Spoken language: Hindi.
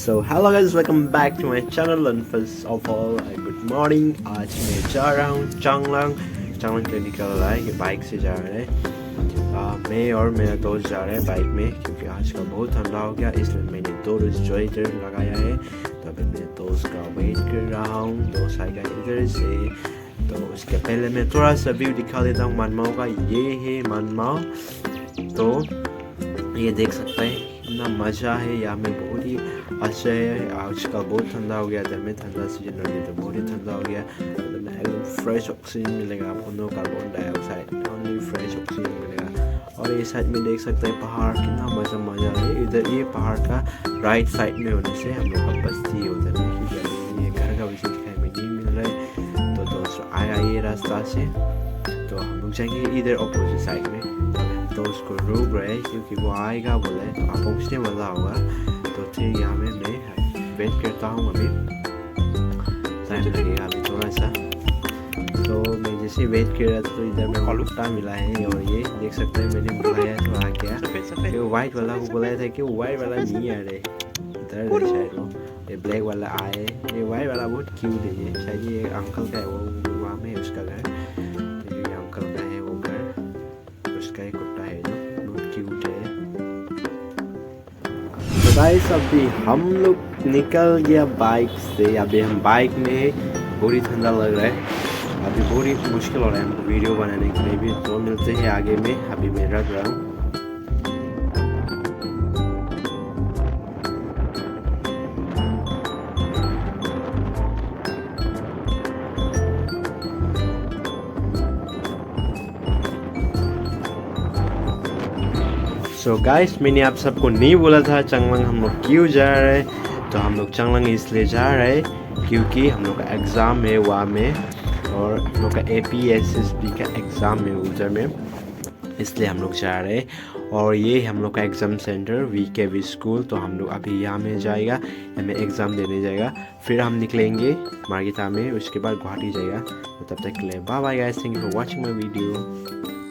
So hello guys, welcome back to my channel and first of all good morning. आज मैं जा रहा हूँ चांगलांग से निकल रहा है, ये बाइक से जा रहा है। मैं और मेरा दोस्त जा रहे हैं बाइक में, क्योंकि आजकल बहुत ठंडा हो गया, इसलिए मैंने दो स्वेटर लगाया है। तो अभी मैं दोस्त का वेट कर रहा हूँ, दोस्त आएगा इधर से। तो उसके पहले मैं थोड़ा सा व्यू दिखा देता हूँ मनमाओ का। ये है मनमाओ, तो ये देख सकते हैं इतना मज़ा है यहाँ में, बहुत ही अच्छा है। आजकल बहुत ठंडा हो गया, जब में ठंडा सीजन रही तो बहुत ही ठंडा हो गया। तो मैं एकदम फ्रेश ऑक्सीजन मिलेगा आपको, no carbon dioxide, only fresh oxygen मिलेगा। और ये साइड में देख सकते हैं पहाड़, कितना मज़ा है। इधर ये पहाड़ का राइट साइड में होने से हम लोग का बस्ती उधर में, क्योंकि ये घर का वैसे दिखाई में नहीं मिल रहा है। तो दोस्तों आया ये रास्ता से, तो हम लोग जाएंगे इधर अपोजिट साइड में। तो उसको रोक रहे, क्योंकि वो आएगा बोले तो आप पहुँचने वाला होगा। तो फिर यहाँ में मैं वेट करता हूँ, अभी टाइम लगेगा अभी थोड़ा सा। तो मैं जैसे वेट कर रहा था तो इधर में फलुकटा मिला है, और ये देख सकते हैं मैंने बुलाया तो आ गया। वो वाइट वाला को बुलाया था कि वो वाइट वाला नहीं आ रहे, इधर शायद वो ये ब्लैक वाला आए। ये वाइट वाला बहुत क्यूट है, ये शायद ये अंकल का है, वो वहाँ में है उसका घर। तो ये अंकल का है वो घर, उसका एक कुत्ता है जो बहुत क्यूट है। तो गाइस अभी हम लोग निकल गया बाइक से, अभी हम बाइक में, बहुत ही ठंडा लग रहा है, अभी बहुत ही मुश्किल हो रहा है हमको वीडियो बनाने के लिए भी। तो मिलते हैं आगे में, अभी मैं रख रहा हूँ। सो गाइस, मैंने आप सबको नहीं बोला था चांगलांग हम लोग क्यों जा रहे हैं। तो हम लोग चांगलांग इसलिए जा रहे हैं क्योंकि हम लोग का एग्ज़ाम है वहाँ में, और हम लोग का APSSB का एग्ज़ाम है उधर में, इसलिए हम लोग जा रहे हैं। और ये हम लोग का एग्ज़ाम सेंटर VKV स्कूल। तो हम लोग अभी यहाँ में जाएगा, यहाँ में एग्ज़ाम देने जाएगा, फिर हम निकलेंगे मार्केटा में, उसके बाद गुवाहाटी जाएगा। तो तब तक के लिए bye bye guys, thank you for watching my video.